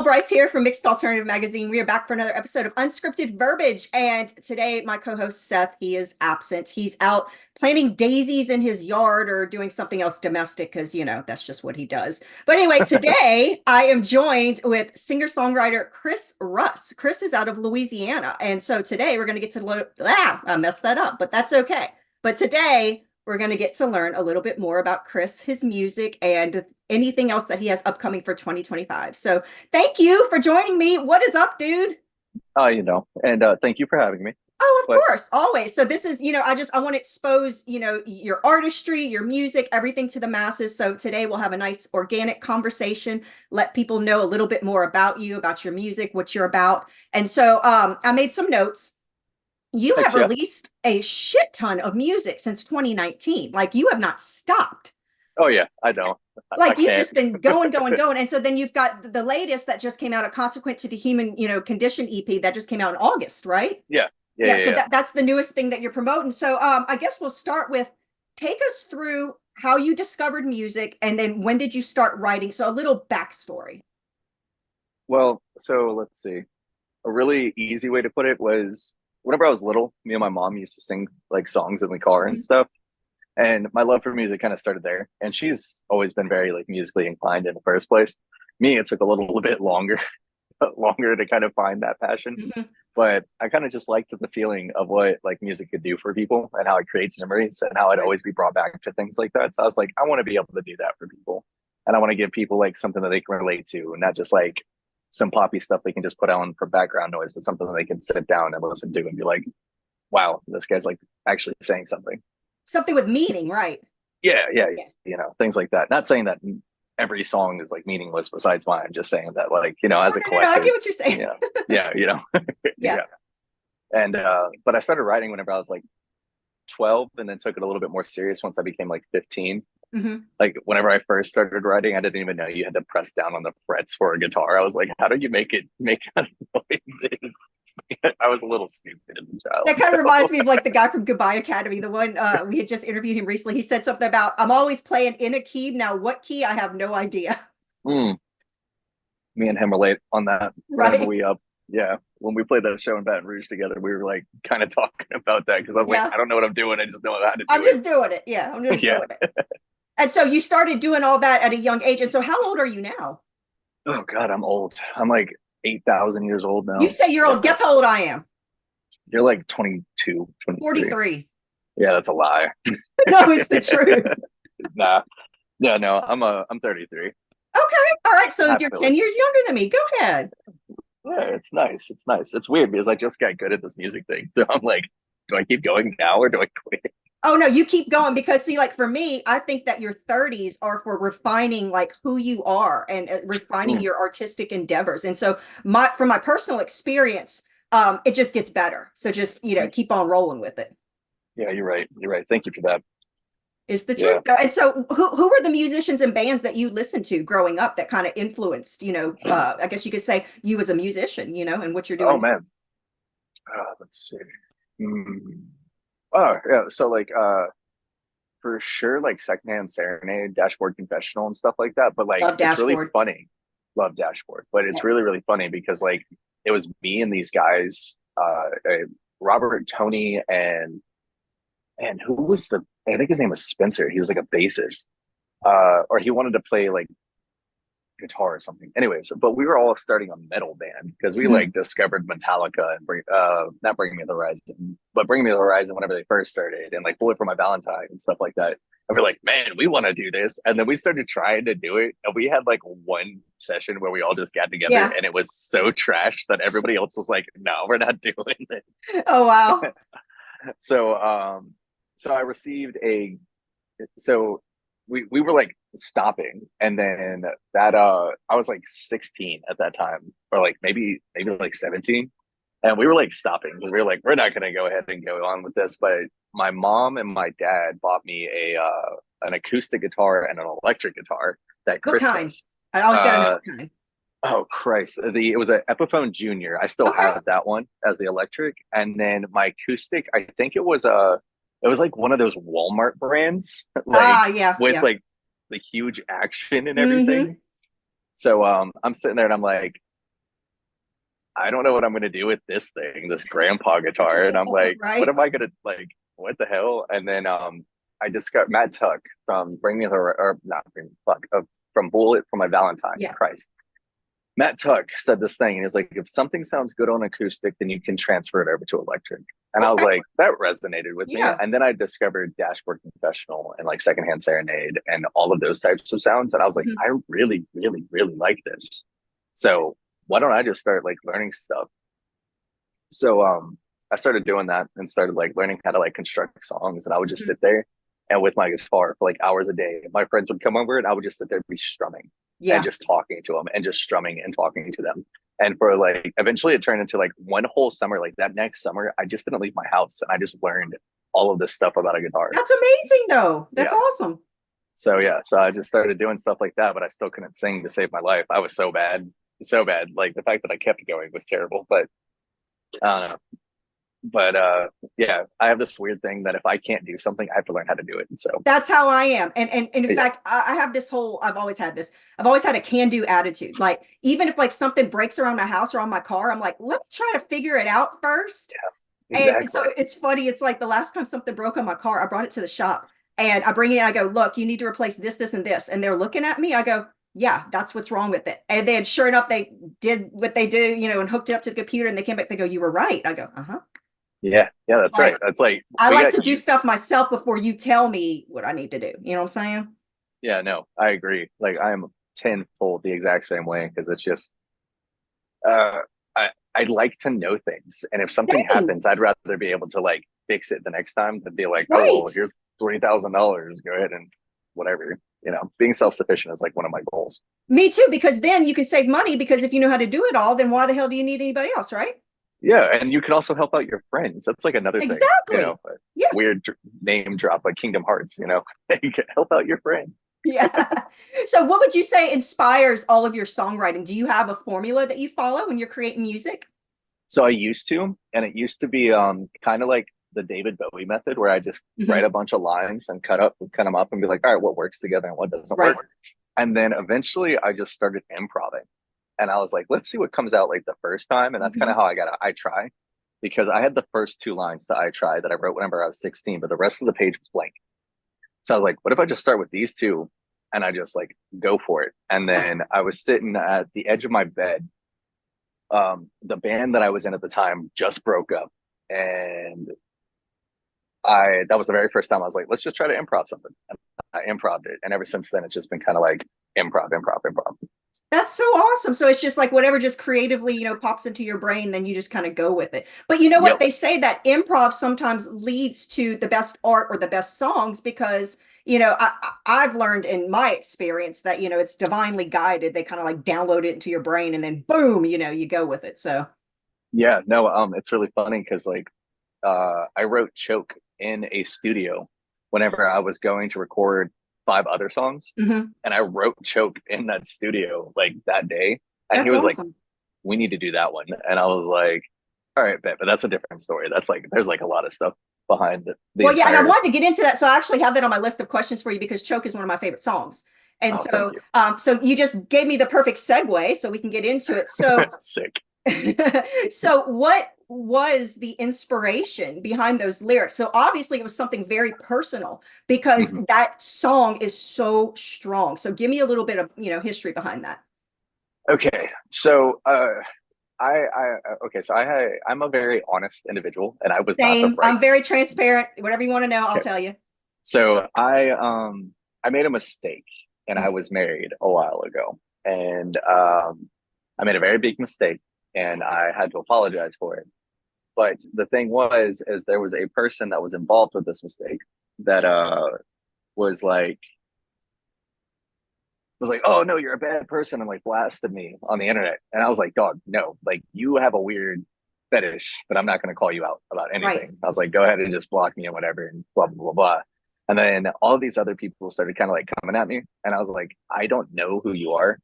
Brice here from Mixed Alternative Magazine. We are back for another episode of Unscripted Verbiage. And today, my co-host Seth, he is absent. He's out planting daisies in his yard or doing something else domestic because, that's just what he does. But anyway, today I am joined with singer-songwriter Kris Russ. Kris is out of Louisiana. And so today we're going to get to I messed that up, but that's okay. But today we're going to get to learn a little bit more about Kris, his music, and anything else that he has upcoming for 2025. So thank you for joining me. What is up, dude? Thank you for having me. Oh, of course, always. So this is, I want to expose, your artistry, your music, everything to the masses. So today we'll have a nice organic conversation, let people know a little bit more about you, about your music, what you're about. And so I made some notes. You have released a shit ton of music since 2019. Like, you have not stopped. Oh yeah, I know. Like, you've just been going. And so then you've got the latest that just came out, A Consequent to the Human, Condition EP that just came out in August, right? Yeah. So that's the newest thing that you're promoting. So I guess we'll start with, take us through how you discovered music and then when did you start writing? So a little backstory. Well, so let's see. A really easy way to put it was whenever I was little, me and my mom used to sing like songs in the car and stuff. And my love for music kind of started there. And she's always been very like musically inclined in the first place. Me, it took a little bit longer to kind of find that passion. But I kind of just liked the feeling of what like music could do for people and how it creates memories and how it'd always be brought back to things like that. So I was like, I want to be able to do that for people. And I want to give people like something that they can relate to and not just like some poppy stuff they can just put on for background noise, but something that they can sit down and listen to and be like, wow, this guy's like actually saying something. Something with meaning, right? Yeah. Things like that. Not saying that every song is like meaningless besides mine. Just saying that, like, as a collective. I get what you're saying. Yeah. And but I started writing whenever I was like 12, and then took it a little bit more serious once I became like 15. Like whenever I first started writing, I didn't even know you had to press down on the frets for a guitar. I was like, how do you make that noise? I was a little stupid as a child. That kind of reminds me of like the guy from Goodbye Academy, the one we had just interviewed him recently. He said something about, I'm always playing in a key. Now, what key? I have no idea. Me and him relate on that. Right. When we played that show in Baton Rouge together, we were like kind of talking about that because I was like, I don't know what I'm doing. I just know how to do it. I'm just doing it. Yeah, I'm just doing it. And so you started doing all that at a young age. And so how old are you now? Oh, God, I'm old. I'm like 8,000 years old now. You say you're old. Guess how old I am? You're like 22, 23. 43. Yeah, that's a lie. No, it's the truth. Nah. Yeah, no, I'm 33. Okay. All right. So you're Absolutely. 10 years younger than me. Go ahead. Yeah, it's nice. It's nice. It's weird because I just got good at this music thing. So I'm like, do I keep going now or do I quit? Oh, no, you keep going because, see, like for me, I think that your 30s are for refining like who you are and refining your artistic endeavors. And so from my personal experience, it just gets better. So just, keep on rolling with it. Yeah, you're right. You're right. Thank you for that. Is the truth. And so who were the musicians and bands that you listened to growing up that kind of influenced, I guess you could say you as a musician, and what you're doing? Oh, man. Let's see. Oh, yeah. So like, for sure, like Secondhand Serenade, Dashboard Confessional and stuff like that. But like, it's really funny. Love Dashboard. But it's really, really funny because like, it was me and these guys, Robert, Tony, and who was I think his name was Spencer. He was like a bassist, or he wanted to play like guitar or something. Anyways, but we were all starting a metal band because we like discovered Metallica and not Bring Me the Horizon, but Bring Me the Horizon whenever they first started, and like Bullet for My Valentine and stuff like that. And we're like, man, we want to do this. And then we started trying to do it, and we had like one session where we all just got together, and it was so trash that everybody else was like, no, we're not doing it. Oh wow. So I received we were like stopping, and then that I was like 16 at that time, or like maybe like 17, and we were like stopping because we were like, we're not going to go ahead and go on with this. But my mom and my dad bought me an acoustic guitar and an electric guitar that Christmas. I always got to know what kind. Oh Christ! It was an Epiphone Junior. I still have that one as the electric, and then my acoustic. I think it was like one of those Walmart brands, like with like the huge action and everything. So I'm sitting there and I'm like, I don't know what I'm gonna do with this thing, this grandpa guitar. And I'm like, what Right? am I gonna like? What the hell? And then I discovered Matt Tuck from Bring Me the or not Bring Fuck from Bullet for My Valentine. Yeah. Christ. Matt Tuck said this thing, and he was like, if something sounds good on acoustic, then you can transfer it over to electric. And I was like, that resonated with me. Yeah. And then I discovered Dashboard Confessional and like Secondhand Serenade and all of those types of sounds. And I was like, I really, really, really like this. So why don't I just start like learning stuff? So I started doing that and started like learning how to like construct songs. And I would just sit there and with my guitar for like hours a day. My friends would come over and I would just sit there and be strumming and just talking to them and just strumming and talking to them. And for like, eventually it turned into like one whole summer, like that next summer, I just didn't leave my house and I just learned all of this stuff about a guitar. That's amazing though. That's awesome. So yeah, so I just started doing stuff like that, but I still couldn't sing to save my life. I was so bad, so bad. Like the fact that I kept going was terrible, but I don't know. But yeah, I have this weird thing that if I can't do something, I have to learn how to do it. And so that's how I am. And in fact, I have this whole, I've always had this. I've always had a can-do attitude. Like even if like something breaks around my house or on my car, I'm like, let me try to figure it out first. Yeah, exactly. And so it's funny. It's like the last time something broke on my car, I brought it to the shop and I bring it in, I go, look, you need to replace this, this, and this. And they're looking at me. I go, yeah, that's what's wrong with it. And then sure enough, they did what they do, you know, and hooked it up to the computer and they came back, they go, you were right. I go, uh-huh. Yeah, that's right. That's like I like to do stuff myself before you tell me what I need to do. You know what I'm saying? Yeah, no, I agree. Like I'm tenfold the exact same way because it's just I like to know things. And if something happens, I'd rather be able to like fix it the next time than be like, oh well, here's $20,000. Go ahead and whatever. You know, being self-sufficient is like one of my goals. Me too, because then you can save money because if you know how to do it all, then why the hell do you need anybody else, right? Yeah, and you can also help out your friends. That's like another thing. You know, weird name drop like Kingdom Hearts, you know. You can help out your friend. Yeah. So what would you say inspires all of your songwriting? Do you have a formula that you follow when you're creating music? So I used to, and it used to be kind of like the David Bowie method where I just write a bunch of lines and cut them up and be like, all right, what works together and what doesn't work. And then eventually I just started improvising. And I was like, let's see what comes out like the first time. And that's kind of how I try, because I had the first 2 lines to I try that I wrote whenever I was 16, but the rest of the page was blank. So I was like, what if I just start with these 2 and I just like go for it? And then I was sitting at the edge of my bed. The band that I was in at the time just broke up. And that was the very first time I was like, let's just try to improv something. And I improv'd it. And ever since then, it's just been kind of like improv. That's so awesome. So it's just like whatever just creatively, you know, pops into your brain, then you just kind of go with it. But you know what? They say that improv sometimes leads to the best art or the best songs because, you know, I've learned in my experience that, you know, it's divinely guided. They kind of like download it into your brain and then boom, you know, you go with it. So yeah, no, it's really funny because like I wrote Choke in a studio whenever I was going to record 5 other songs, and I wrote Choke in that studio like that day, and he was awesome. Like, we need to do that one. And I was like, all right, but that's a different story. That's like there's like a lot of stuff behind the well, yeah, and I wanted to get into that, so I actually have that on my list of questions for you because Choke is one of my favorite songs. And so you just gave me the perfect segue so we can get into it. So sick. So what was the inspiration behind those lyrics? So obviously it was something very personal because that song is so strong. So give me a little bit of, you know, history behind that. Okay. So I'm a very honest individual, and I was Same. I'm very transparent. Whatever you want to know, I'll tell you. So I made a mistake, and I was married a while ago, and I made a very big mistake, and I had to apologize for it. But the thing is there was a person that was involved with this mistake that was like, oh no, you're a bad person, and like blasted me on the internet. And I was like, dog, no, like you have a weird fetish, but I'm not going to call you out about anything. I was like, go ahead and just block me and whatever, and blah blah blah blah. And then all of these other people started kind of like coming at me, and I was like, I don't know who you are.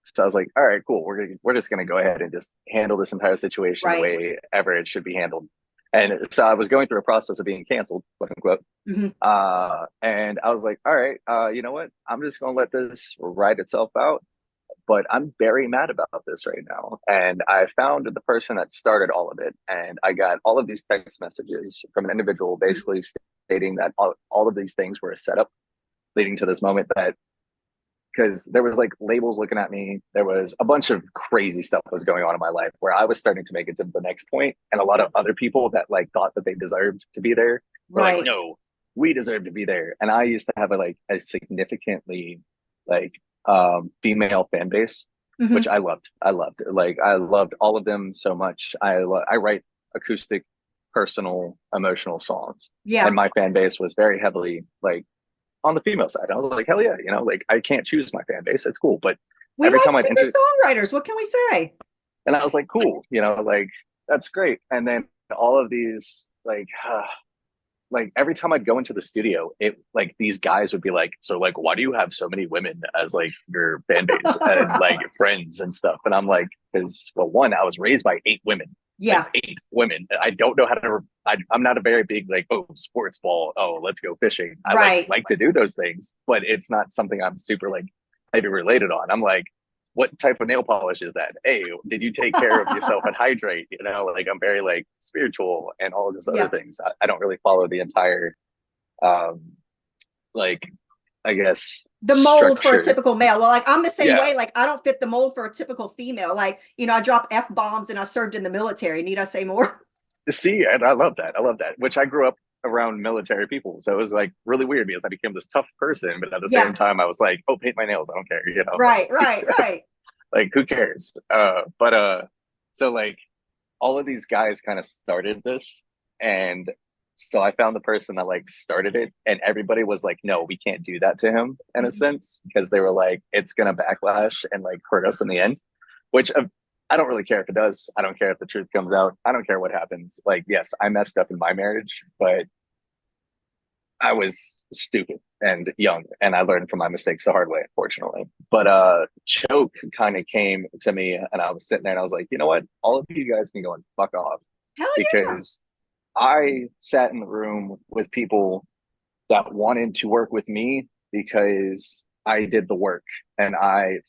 So I was like, all right, cool. We're just gonna go ahead and just handle this entire situation the way ever it should be handled. And so I was going through a process of being canceled, quote unquote. And I was like, all right, you know what? I'm just gonna let this write itself out. but I'm very mad about this right now. And I found the person that started all of it. And I got all of these text messages from an individual basically stating that all of these things were a setup leading to this moment, that because there was like labels looking at me. There was a bunch of crazy stuff was going on in my life where I was starting to make it to the next point. And a lot of other people that like thought that they deserved to be there were like, no, we deserve to be there. And I used to have a significantly like female fan base, which I loved. I loved all of them so much. I write acoustic, personal, emotional songs. Yeah. And my fan base was very heavily like on the female side. I was like, hell yeah, like I can't choose my fan base. It's cool. But we every like time singer-songwriters, what can we say? And I was like, cool, like that's great. And then all of these like every time I'd go into the studio, it like these guys would be like, so like, why do you have so many women as like your fan base and like friends and stuff? And I'm like, because well, one, I was raised by 8 women. Yeah. Like 8 women. I don't know how to, I'm not a very big like, oh, sports ball. Oh, let's go fishing. I like to do those things, but it's not something I'm super like maybe related on. I'm like, what type of nail polish is that? Hey, did you take care of yourself and hydrate? Like I'm very like spiritual and all of these other things. I don't really follow the entire, like, I guess the mold for a typical male. Well, like I'm the same way. Like I don't fit the mold for a typical female. Like, I drop F-bombs and I served in the military. Need I say more? See, I love that. I love that. Which I grew up around military people. So it was like really weird because I became this tough person, but at the same time I was like, oh, paint my nails. I don't care, Right. Like who cares? So like all of these guys kind of started this, and so I found the person that like started it, and everybody was like, no, we can't do that to him in a sense, because they were like, it's gonna backlash and like hurt us in the end, which I don't really care if it does. I don't care if the truth comes out. I don't care what happens. Like, yes, I messed up in my marriage, but I was stupid and young, and I learned from my mistakes the hard way, unfortunately. But Choke kind of came to me, and I was sitting there and I was like, you know what? All of you guys can go and fuck off. Hell because I sat in the room with people that wanted to work with me because I did the work and I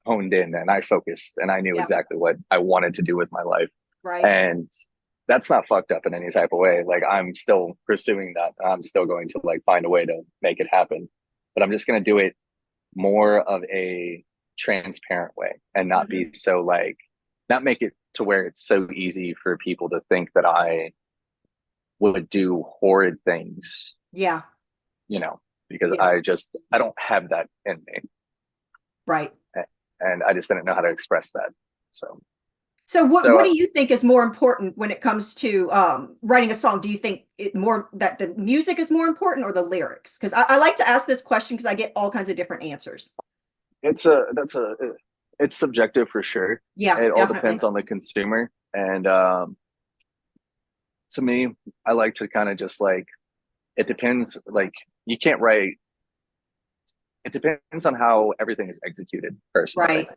honed in and I focused and I knew exactly what I wanted to do with my life. Right. And that's not fucked up in any type of way. Like I'm still pursuing that. I'm still going to like find a way to make it happen, but I'm just going to do it more of a transparent way and not be so like, not make it to where it's so easy for people to think that I would do horrid things. Yeah. Because I don't have that in me. Right. And I just didn't know how to express that. So what do you think is more important when it comes to writing a song? Do you think that the music is more important or the lyrics? Because I like to ask this question because I get all kinds of different answers. It's subjective for sure. Yeah, it all depends on the consumer. And to me, I like to kind of just like, it depends. Like you can't write. It depends on how everything is executed personally. Right.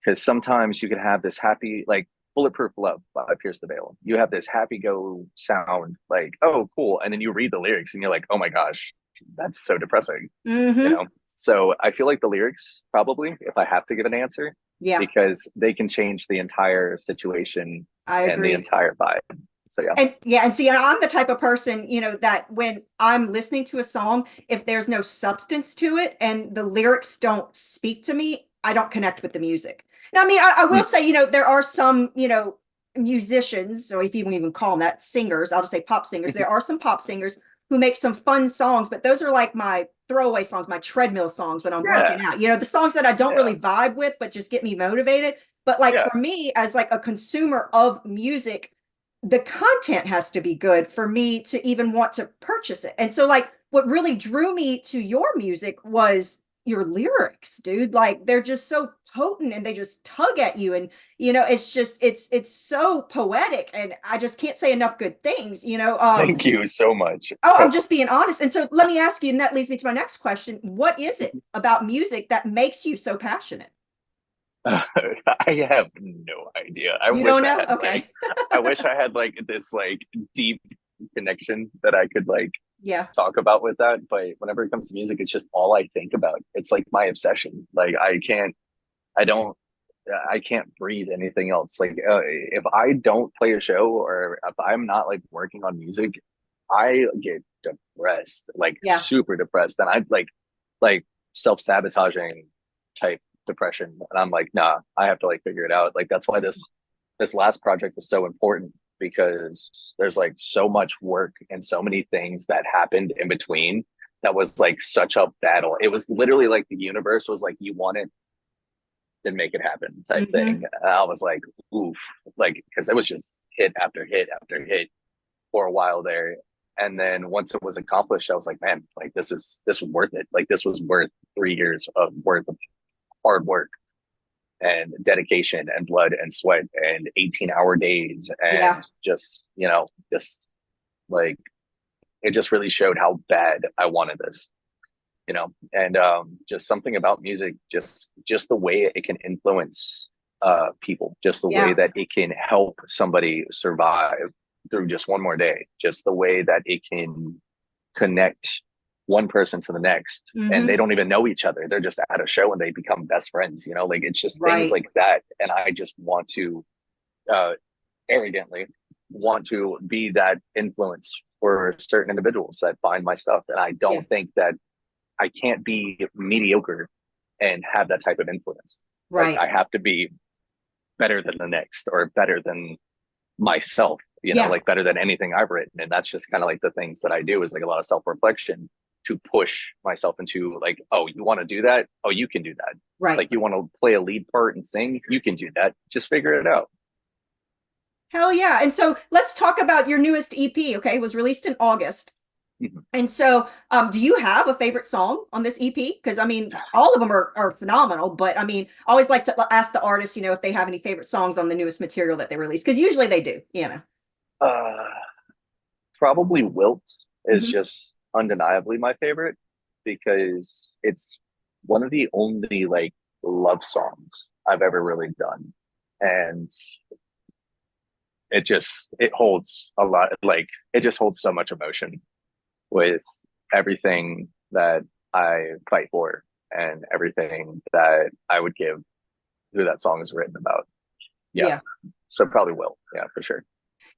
Because sometimes you can have this happy, like Bulletproof Love by Pierce the Veil. You have this happy go sound, like, oh, cool. And then you read the lyrics and you're like, oh my gosh, that's so depressing. So I feel like the lyrics probably, if I have to give an answer, because they can change the entire situation and the entire vibe. So and see, I'm the type of person, that when I'm listening to a song, if there's no substance to it and the lyrics don't speak to me, I don't connect with the music. Now, I mean, I will say, there are some, musicians, or if you even call them that, singers, I'll just say pop singers. There are some pop singers who make some fun songs, but those are like my throwaway songs, my treadmill songs when I'm working out. The songs that I don't really vibe with, but just get me motivated. But like for me, as like a consumer of music, the content has to be good for me to even want to purchase it. And so like what really drew me to your music was your lyrics, dude. Like they're just so potent and they just tug at you. And, it's just, it's so poetic, and I just can't say enough good things, Thank you so much. Oh, I'm just being honest. And so let me ask you, and that leads me to my next question. What is it about music that makes you so passionate? I have no idea. I wish I had like this like deep connection that I could like talk about with that. But whenever it comes to music, it's just all I think about. It's like my obsession. Like I can't I can't breathe anything else. Like if I don't play a show or if I'm not like working on music, I get depressed, like Yeah. super depressed, and I like self-sabotaging type depression. And I'm like, nah, I have to like figure it out. Like that's why this last project was so important because there's like so much work and so many things that happened in between that was like such a battle. It was literally like the universe was like, you want it, then make it happen type thing. And I was like, oof, like because it was just hit after hit after hit for a while there. And then once it was accomplished, I was like, man, like this was worth it. Like this was worth 3 years of worth of hard work and dedication and blood and sweat and 18-hour days and just, just like it just really showed how bad I wanted this, and just something about music, just the way it can influence people, just the way that it can help somebody survive through just one more day, just the way that it can connect one person to the next and they don't even know each other. They're just at a show and they become best friends, like it's just things like that. And I just want to arrogantly want to be that influence for certain individuals that find my stuff. And I don't think that I can't be mediocre and have that type of influence. Like I have to be better than the next or better than myself, like better than anything I've written. And that's just kind of like the things that I do is like a lot of self-reflection to push myself into like, oh, you want to do that? Oh, you can do that. Right. Like you want to play a lead part and sing? You can do that. Just figure it out. Hell yeah. And so let's talk about your newest EP. Okay. It was released in August. And so, do you have a favorite song on this EP? Because I mean, all of them are phenomenal, but I mean, I always like to ask the artists, if they have any favorite songs on the newest material that they release, because usually they do, Probably Wilt is just undeniably my favorite because it's one of the only like love songs I've ever really done. And it holds a lot, like it just holds so much emotion with everything that I fight for and everything that I would give who that song is written about. Yeah. So probably Will. Yeah, for sure.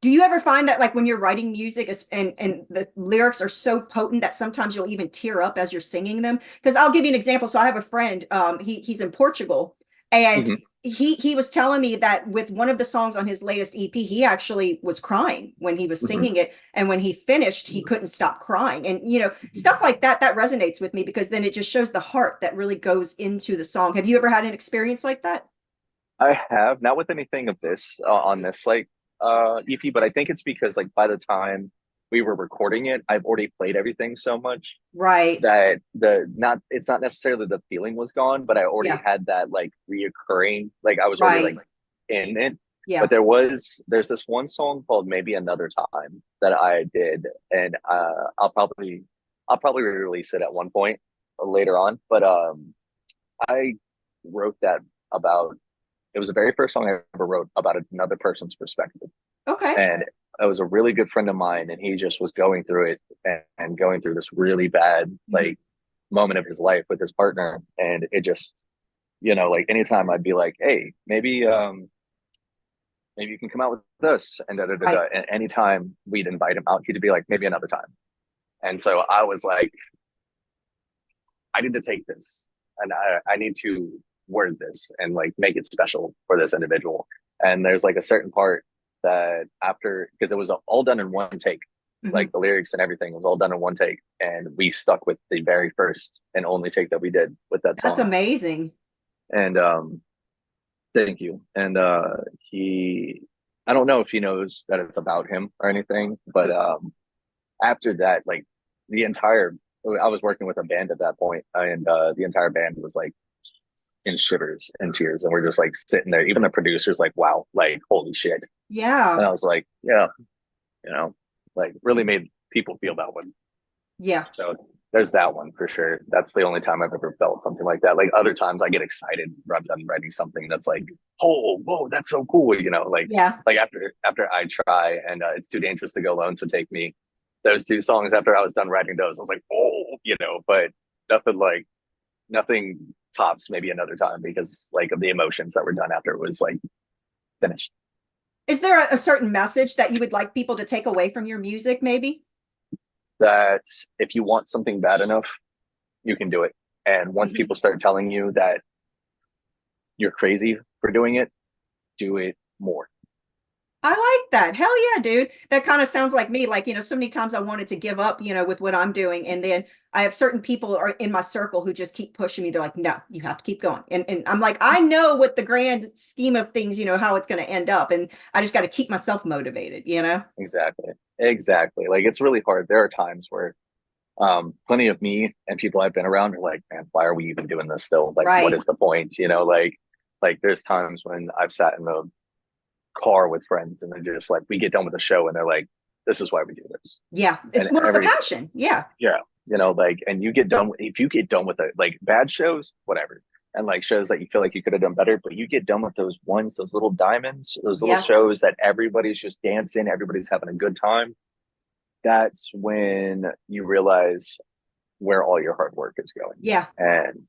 Do you ever find that like when you're writing music and the lyrics are so potent that sometimes you'll even tear up as you're singing them? Because I'll give you an example. So I have a friend, he's in Portugal, and he was telling me that with one of the songs on his latest EP, he actually was crying when he was singing it. And when he finished, he couldn't stop crying. And, stuff like that resonates with me because then it just shows the heart that really goes into the song. Have you ever had an experience like that? I have, not with anything of this on this like EP, but I think it's because like by the time we were recording it, I've already played everything so much that it's not necessarily the feeling was gone, but I already had that like reoccurring, like I was already like in it. But there's this one song called Maybe Another Time that I did, and I'll probably release it at one point later on. But I wrote that about, it was the very first song I ever wrote about another person's perspective. Okay. And it was a really good friend of mine, and he just was going through it and going through this really bad like moment of his life with his partner. And it just, like anytime I'd be like, hey, maybe you can come out with this, and and anytime we'd invite him out, he'd be like, maybe another time. And so I was like, I need to take this and I need to word this and like make it special for this individual. And there's like a certain part that after, because it was all done in one take, like the lyrics and everything was all done in one take, and we stuck with the very first and only take that we did with that song. That's amazing. And thank you. And I don't know if he knows that it's about him or anything, but after that, like I was working with a band at that point, and the entire band was like in shivers and tears, and we're just like sitting there. Even the producer's like, wow, like holy shit. Yeah. And I was like, yeah, like really made people feel that one. Yeah. So there's that one for sure. That's the only time I've ever felt something like that. Like other times I get excited when I'm writing something that's like, oh, whoa, that's so cool. Like after I Try and It's Too Dangerous to Go Alone, So Take Me. Those two songs, after I was done writing those, I was like, oh, but nothing tops maybe another time because like of the emotions that were done after it was like finished. Is there a certain message that you would like people to take away from your music, maybe? That if you want something bad enough, you can do it. And once people start telling you that you're crazy for doing it, do it more. I like that. Hell yeah, dude. That kind of sounds like me. Like, so many times I wanted to give up, with what I'm doing. And then I have certain people are in my circle who just keep pushing me. They're like, no, you have to keep going. And I'm like, I know what the grand scheme of things, how it's going to end up. And I just got to keep myself motivated. Exactly. Exactly. Like it's really hard. There are times where plenty of me and people I've been around are like, man, why are we even doing this still? Like, what is the point? Like there's times when I've sat in the car with friends and they're just like, we get done with the show and they're like, this is why we do this. Yeah. It's most the passion. Yeah. Yeah. Like, and you get done if you get done with it, like bad shows, whatever. And like shows that you feel like you could have done better, but you get done with those ones, those little diamonds, those little shows that everybody's just dancing, everybody's having a good time. That's when you realize where all your hard work is going. Yeah. And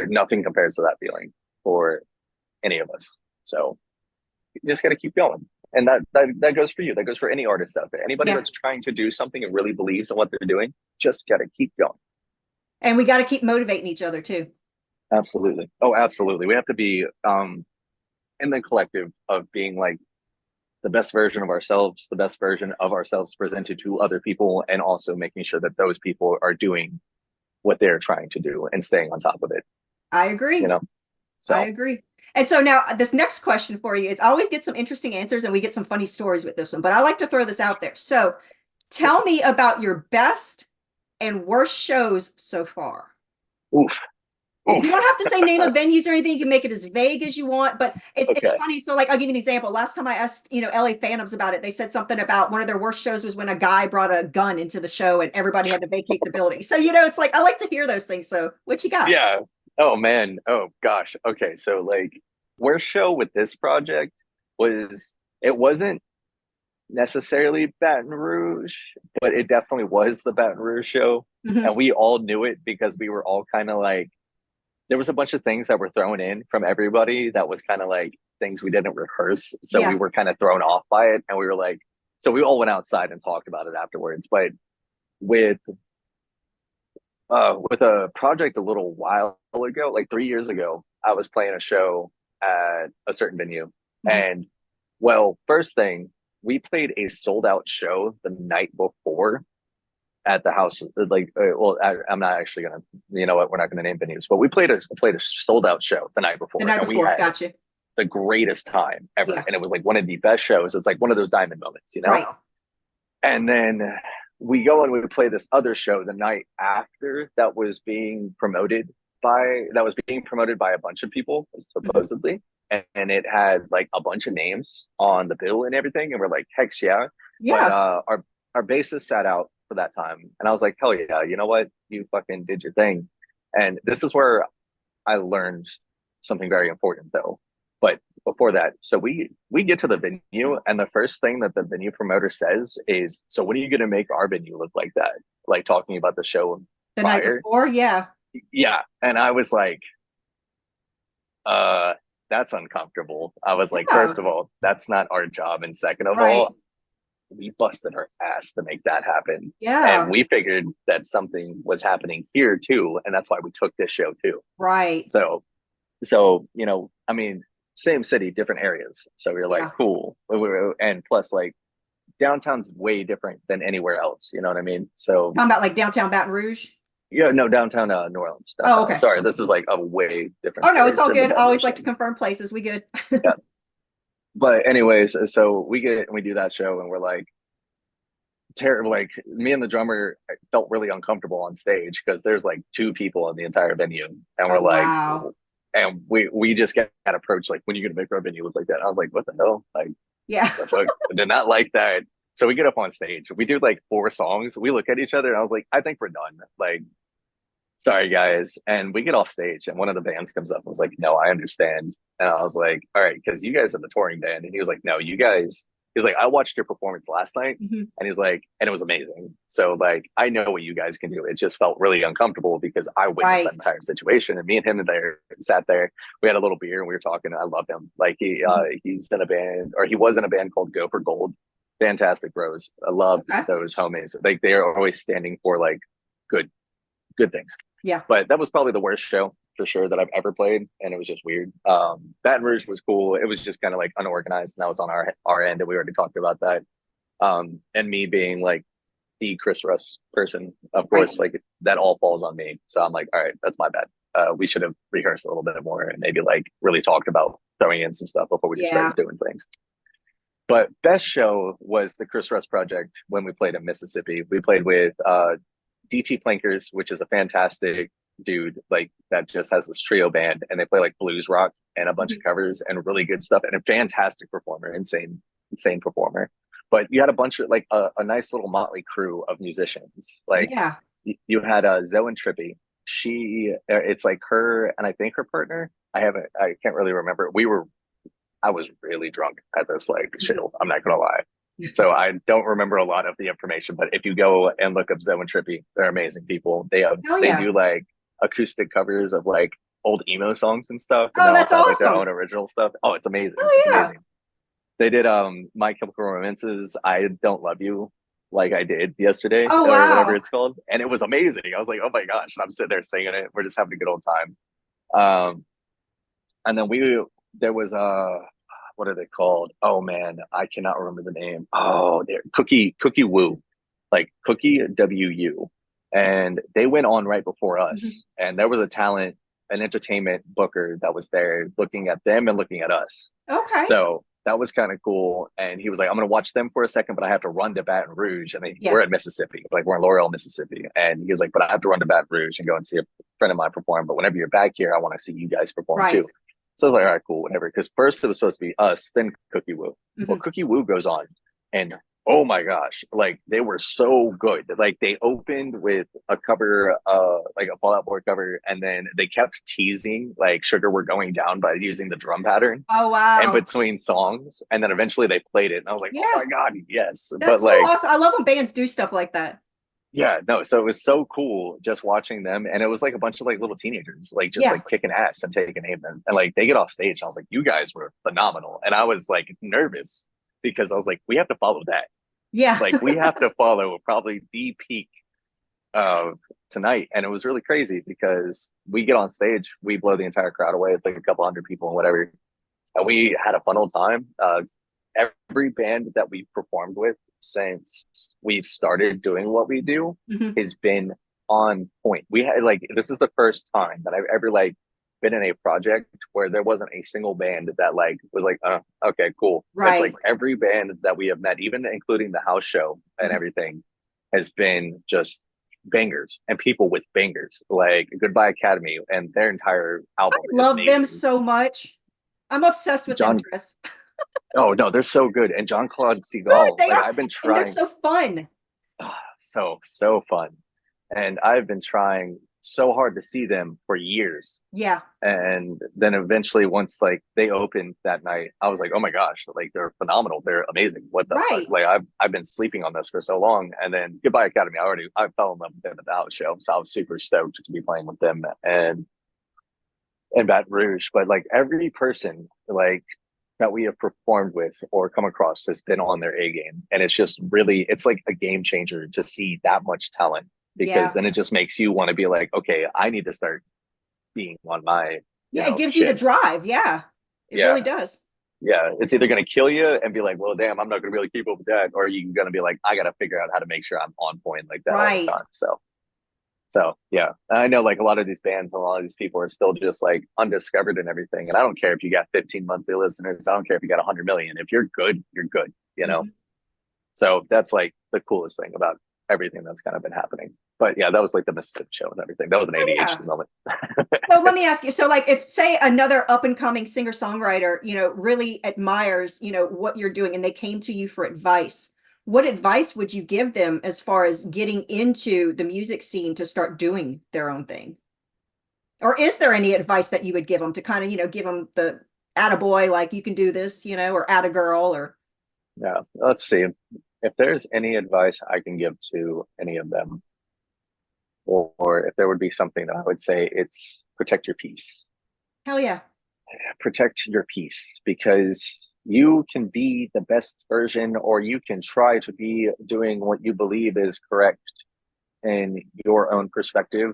nothing compares to that feeling for any of us. So you just got to keep going. And that goes for you. That goes for any artist out there. Anybody that's trying to do something and really believes in what they're doing, just got to keep going. And we got to keep motivating each other too. Absolutely. Oh, absolutely. We have to be in the collective of being like the best version of ourselves, the best version of ourselves presented to other people, and also making sure that those people are doing what they're trying to do and staying on top of it. I agree. So I agree. And so now this next question for you, it's always get some interesting answers and we get some funny stories with this one, but I like to throw this out there. So tell me about your best and worst shows so far. Oof. You don't have to say name of venues or anything. You can make it as vague as you want, but it's funny. So like, I'll give you an example. Last time I asked, LA Phantoms about it, they said something about one of their worst shows was when a guy brought a gun into the show and everybody had to vacate the building. So, it's like, I like to hear those things. So what you got? Yeah. Oh man. Oh gosh. Okay. So like worst show with this project it wasn't necessarily Baton Rouge, but it definitely was the Baton Rouge show. And we all knew it because we were all kind of like, there was a bunch of things that were thrown in from everybody that was kind of like things we didn't rehearse. So we were kind of thrown off by it. And we were like, so we all went outside and talked about it afterwards. But with a project a little while ago, like 3 years ago, I was playing a show at a certain venue. And well, first thing, we played a sold out show the night before at the house. Like, I'm not actually gonna, we're not gonna name venues, but we played a sold out show the night before. We had gotcha. The greatest time ever. And it was like one of the best shows. It's like one of those diamond moments, Right. And then we go and we play this other show the night after that was being promoted by a bunch of people, supposedly. And it had like a bunch of names on the bill and everything. And we're like, heck yeah. But our bassist sat out for that time. And I was like, hell yeah, you know what? You fucking did your thing. And this is where I learned something very important though. But before that, so we get to the venue and the first thing that the venue promoter says is, so when are you going to make our venue look like that? Like talking about the show the night before. Yeah. And I was like, that's uncomfortable. I was like, first of all, that's not our job. And second of all, we busted our ass to make that happen. Yeah. And we figured that something was happening here too. And that's why we took this show too. Right. So, I mean, same city, different areas. So we were like, cool. And plus like downtown's way different than anywhere else. You know what I mean? So talking about like downtown Baton Rouge? Yeah, no, downtown New Orleans. Downtown. Oh, okay. Sorry, this is like a way different. Oh no, it's all good. I always like to confirm places. We good. Yeah. But anyways, so we do that show and we're like terrible. Like me and the drummer felt really uncomfortable on stage because there's like 2 people in the entire venue, and we're like, wow. And we just got approached like, when are you gonna make our venue look like that? And I was like, what the hell? Like, yeah, I did not like that. So we get up on stage. We do like 4 songs. We look at each other and I was like, I think we're done. Like, sorry guys. And we get off stage and one of the bands comes up and was like, no, I understand. And I was like, all right, because you guys are the touring band. And he was like, no, you guys He's like, I watched your performance last night, Mm-hmm. and he's like, and it was amazing. So like, I know what you guys can do. It just felt really uncomfortable because I witnessed that entire situation, and me and him there sat there. We had a little beer and we were talking. I loved him. Like he's in a band, or he was in a band called Go for Gold. Fantastic bros. I love those homies. Like they are always standing for like good things. Yeah. But that was probably the worst show for sure that I've ever played, and it was just weird. Baton Rouge was cool. It was just kind of like unorganized, and that was on our end, and we already talked about that. And me being like the Kris Russ person, of course, like that all falls on me. So I'm like, all right, that's my bad. We should have rehearsed a little bit more and maybe like really talked about throwing in some stuff before we just started doing things. But best show was the Kris Russ project when we played in Mississippi. We played with DT Plankers, which is a fantastic dude, like that just has this trio band, and they play like blues rock and a bunch of covers and really good stuff, and a fantastic performer, insane performer. But you had a bunch of like a nice little motley crew of musicians. Like you had Zoe and Trippy. It's like her and I think her partner. I can't really remember. I was really drunk at this like show. I'm not gonna lie. So I don't remember a lot of the information, but if you go and look up Zoe and Trippy, they're amazing people. They do like acoustic covers of like old emo songs and stuff. And that's awesome. Like their own original stuff. Oh, it's amazing. Oh, it's amazing. They did My Chemical Romance's I Don't Love You like I did yesterday, or whatever it's called. And it was amazing. I was like, oh my gosh. And I'm sitting there singing it. We're just having a good old time. And then there was what are they called? Oh man, I cannot remember the name. Oh, they're Cookie Woo, like Cookie WU, and they went on right before us. And there was an entertainment booker that was there looking at them and looking at us. Okay. So that was kind of cool. And he was like, I'm going to watch them for a second, but I have to run to Baton Rouge. And we're in Mississippi, like we're in Laurel, Mississippi. And he was like, but I have to run to Baton Rouge and go and see a friend of mine perform. But whenever you're back here, I want to see you guys perform too. So I was like, all right, cool, whatever. Because first it was supposed to be us, then Cookie Woo. Well, Cookie Woo goes on, and oh my gosh, like they were so good. Like they opened with a cover, like a Fall Out Boy cover, and then they kept teasing like Sugar We're Going Down by using the drum pattern. Oh wow! In between songs, and then eventually they played it, and I was like, oh my god, yes! That's so awesome. I love when bands do stuff like that. Yeah, no, so it was so cool just watching them, and it was like a bunch of like little teenagers, like just like kicking ass and taking aim, and like they get off stage, and I was like, you guys were phenomenal, and I was like nervous because I was like, we have to follow that, like we have to follow probably the peak of tonight, and it was really crazy because we get on stage, we blow the entire crowd away, it's like a couple hundred people and whatever, and we had a fun old time. Every band that we've performed with since we've started doing what we do has been on point. We had like, this is the first time that I've ever like been in a project where there wasn't a single band that like was like, okay, cool. It's like every band that we have met, even including the house show and everything, has been just bangers, and people with bangers like Goodbye Academy and their entire album. I love them so much. I'm obsessed with them, Kris. Oh no, they're so good. And Jean-Claude Segal, like I've been trying. And they're so fun. So fun. And I've been trying so hard to see them for years. Yeah. And then eventually once like they opened that night, I was like, oh my gosh, like they're phenomenal. They're amazing. What the fuck? Like I've been sleeping on this for so long. And then Goodbye Academy, I fell in love with them at the house show. So I was super stoked to be playing with them and Baton Rouge. But like every person like that we have performed with or come across has been on their A game. And it's just really, it's like a game changer to see that much talent, because then it just makes you want to be like, okay, I need to start being on my, it gives you the drive. Yeah, it really does. Yeah, it's either going to kill you and be like, well, damn, I'm not going to be able to keep up with that. Or you're going to be like, I got to figure out how to make sure I'm on point like that all the time. So yeah, I know like a lot of these bands and a lot of these people are still just like undiscovered and everything. And I don't care if you got 15 monthly listeners. I don't care if you got 100 million. If you're good, you're good, you know? So that's like the coolest thing about everything that's kind of been happening. But yeah, that was like the Mississippi show and everything. That was an ADHD moment. So let me ask you, so like if say another up and coming singer songwriter, really admires, what you're doing and they came to you for advice, what advice would you give them as far as getting into the music scene to start doing their own thing? Or is there any advice that you would give them to kind of, give them the attaboy, like you can do this, or attagirl or? Yeah. Let's see. If there's any advice I can give to any of them, or if there would be something that I would say, it's protect your peace. Hell yeah. Protect your peace, because you can be the best version, or you can try to be doing what you believe is correct in your own perspective,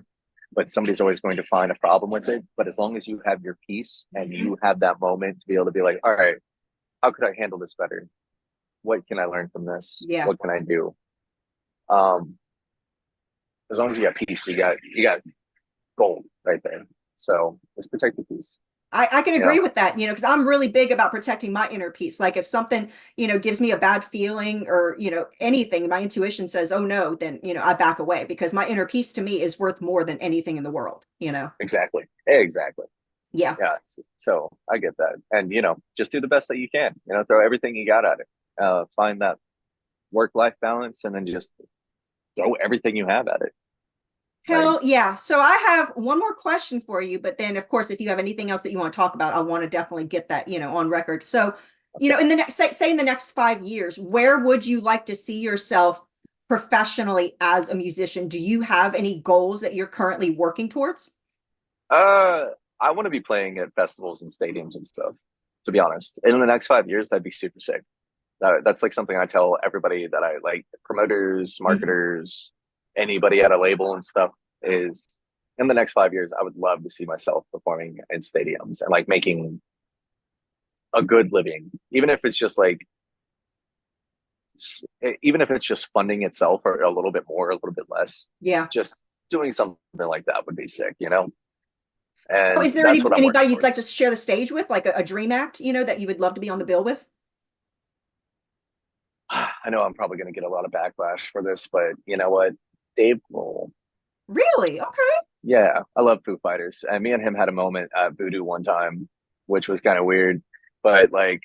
but somebody's always going to find a problem with it. But as long as you have your peace and you have that moment to be able to be like, all right, how could I handle this better? What can I learn from this? Yeah. What can I do? Um, as long as you got peace, you got gold right there. So just protect the peace. I can You agree know, with that, because I'm really big about protecting my inner peace. Like if something, gives me a bad feeling or, anything, my intuition says, oh no, then, I back away because my inner peace to me is worth more than anything in the world. exactly, exactly. Yeah. Yeah. So I get that, and just do the best that you can. Throw everything you got at it. Find that work-life balance, and then just throw everything you have at it. Like, Hell yeah. So I have one more question for you, but then of course, if you have anything else that you want to talk about, I want to definitely get that, on record. So, okay. in the next, say in the next 5 years, where would you like to see yourself professionally as a musician? Do you have any goals that you're currently working towards? I want to be playing at festivals and stadiums and stuff, to be honest. And in the next 5 years, that'd be super sick. That's like something I tell everybody that I like, promoters, Mhm. marketers, anybody at a label and stuff, is in the next 5 years, I would love to see myself performing in stadiums and like making a good living, even if it's just like, even if it's just funding itself or a little bit more, a little bit less, Yeah. just doing something like that would be sick. So And is there that's what I'm working anybody you'd like to towards. share the stage with, like a dream act, that you would love to be on the bill with? I know I'm probably going to get a lot of backlash for this, but you know what? Dave Grohl. Really? Okay. Yeah, I love Foo Fighters. And me and him had a moment at Voodoo one time, which was kind of weird. But like,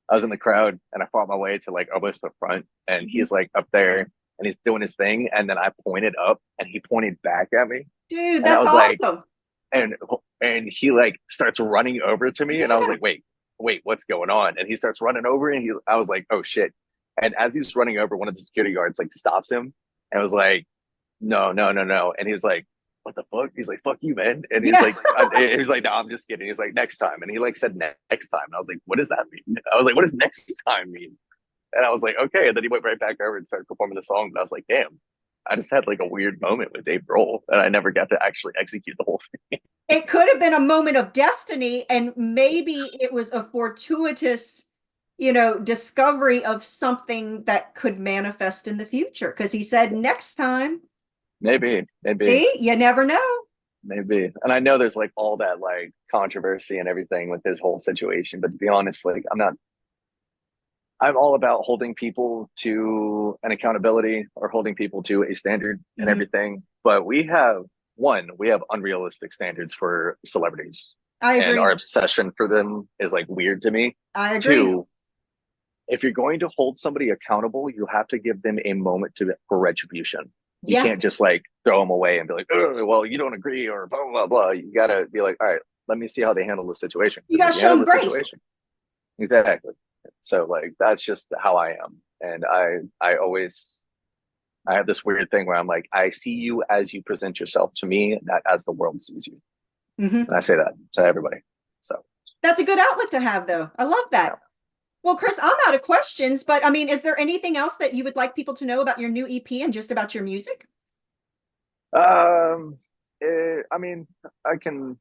I was in the crowd and I fought my way to like almost the front, and Mhm. he's like up there and he's doing his thing. And then I pointed up and he pointed back at me. Dude, And I that's was like, awesome. and and he like starts running over to me, and I was Yeah. like, wait, what's going on? And he starts running over, and I was like, oh shit. And as he's running over, one of the security guards like stops him and was like, no, no, no, no. And he's like, what the fuck? He's like, fuck you, man. And he's Yeah. like, he's like, no, I'm just kidding. He's like, next time. And he like said next time. And I was like, what does that mean? I was like, what does next time mean? And I was like, okay. And then he went right back over and started performing the song. And I was like, damn, I just had like a weird moment with Dave Grohl, and I never got to actually execute the whole thing. It could have been a moment of destiny, and maybe it was a fortuitous, discovery of something that could manifest in the future. Because he said next time. Maybe, See, you never know. maybe. And I know there's like all that like controversy and everything with this whole situation, but to be honest, like I'm all about holding people to an accountability or holding people to a standard and Mhm. everything. But we have unrealistic standards for celebrities, I and our agree. obsession for them is like weird to me. I agree. Two, if you're going to hold somebody accountable, you have to give them a moment for retribution. You Yeah. can't just like throw them away and be like, oh, well, you don't agree or blah, blah, blah. You got to be like, all right, let me see how they handle the situation. You Because got if to you show handle him the grace. situation, exactly. So like, that's just how I am. And I have this weird thing where I'm like, I see you as you present yourself to me, not as the world sees you. Mhm. And I say that to everybody. So, That's a good outlet to have, though. I love yeah. that. Well, Kris, I'm out of questions, but I mean, is there anything else that you would like people to know about your new EP and just about your music? Um, I mean, I can.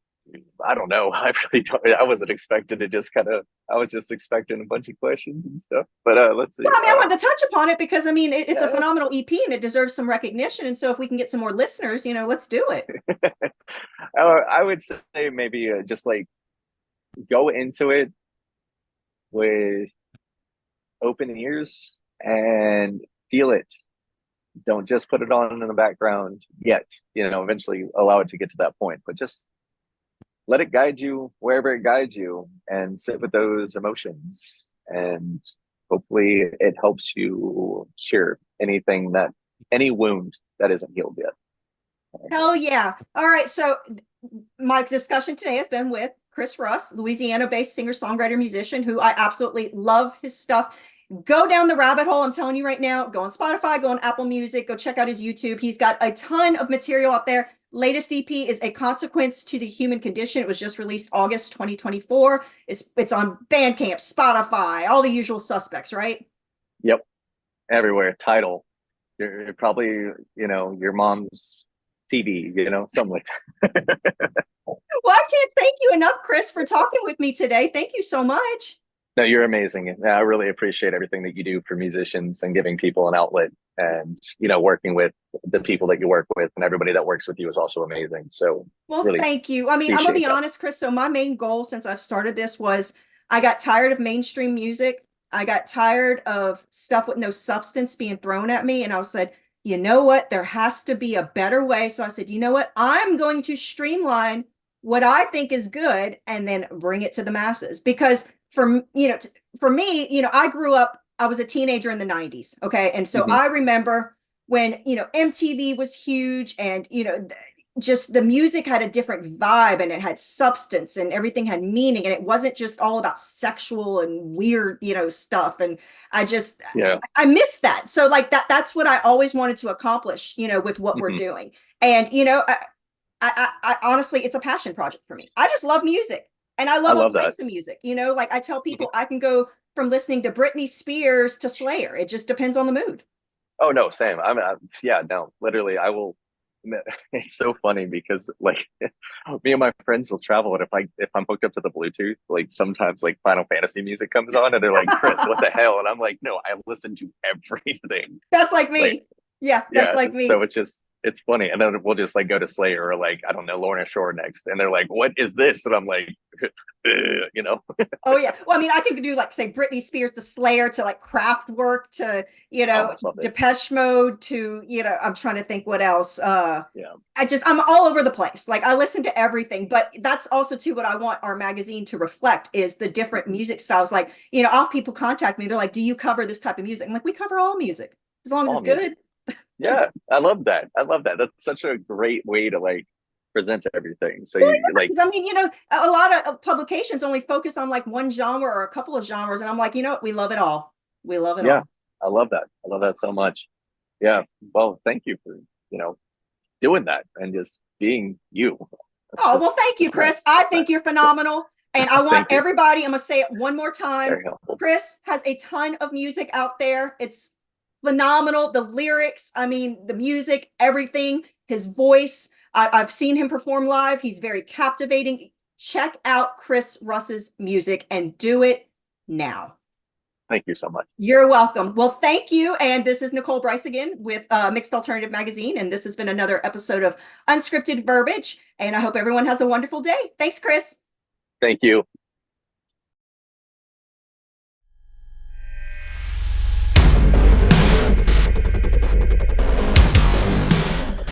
I don't know. I really don't. I wasn't expecting to just kind of. I was just expecting a bunch of questions and stuff. But let's see. Well, I mean, I wanted to touch upon it because I mean, it's a Yeah. phenomenal EP and it deserves some recognition. And so, if we can get some more listeners, let's do it. I would say maybe just like go into it with open ears and feel it. Don't just put it on in the background yet. Eventually allow it to get to that point, but just let it guide you wherever it guides you, and sit with those emotions, and hopefully it helps you cure any wound that isn't healed yet. Hell yeah. All right. So, my discussion today has been with Kris Russ, Louisiana-based singer, songwriter, musician, who I absolutely love his stuff. go down the rabbit hole. I'm telling you right now, go on Spotify, go on Apple Music, go check out his YouTube. He's got a ton of material out there. Latest EP is A Consequence to the Human Condition. It was just released August 2024. It's on Bandcamp, Spotify, all the usual suspects, right? Yep. Everywhere. Tidal. You're probably, your mom's TV, something like that. Well, I can't thank you enough, Kris, for talking with me today. Thank you so much. No, you're amazing. I really appreciate everything that you do for musicians and giving people an outlet, and working with the people that you work with, and everybody that works with you is also amazing. So, well, really thank you. I mean, I'm gonna be honest, Kris. So my main goal since I've started this was I got tired of mainstream music. I got tired of stuff with no substance being thrown at me, and I said, you know what? There has to be a better way. So I said, you know what? I'm going to streamline what I think is good and then bring it to the masses. Because for me, I grew up, I was a teenager in the 90s. Okay. And so I remember when, MTV was huge, and, just the music had a different vibe, and it had substance, and everything had meaning, and it wasn't just all about sexual and weird, stuff. And I miss that. So like that's what I always wanted to accomplish, with what we're doing. And, I honestly, it's a passion project for me. I just love music, and I love all types of music. Like I tell people, I can go from listening to Britney Spears to Slayer. It just depends on the mood. Oh no, same. No, literally, I will. It's so funny because like me and my friends will travel, and if I'm hooked up to the Bluetooth, like sometimes like Final Fantasy music comes on, and they're like, "Kris, what the hell?" And I'm like, "No, I listen to everything." That's like me. Like, that's like me. So it's funny, and then we'll just like go to Slayer or like I don't know Lorna Shore next, and they're like, "What is this?" And I'm like, Oh yeah. Well, I mean, I can do like say Britney Spears to Slayer to like Kraftwerk to Depeche Mode to I'm trying to think what else. I'm all over the place. Like I listen to everything, but that's also too what I want our magazine to reflect is the different music styles. Like all people contact me, they're like, "Do you cover this type of music?" I'm like, "We cover all music as long as it's good." Yeah, I love that. That's such a great way to like present everything. So a lot of publications only focus on like one genre or a couple of genres, and I'm like, we love it all. We love it all. Yeah, I love that. I love that so much. Yeah. Well, thank you for doing that and just being you. Well, thank you, Kris. I think you're phenomenal. And I want everybody, I'm going to say it one more time. Kris has a ton of music out there. It's phenomenal. The lyrics, the music, everything, his voice. I've seen him perform live. He's very captivating. Check out Kris Russ's music and do it now. Thank you so much. You're welcome. Well, thank you. And this is Nicole Brice again with Mixed Alternative Magazine. And this has been another episode of Unscripted Verbiage. And I hope everyone has a wonderful day. Thanks, Kris. Thank you.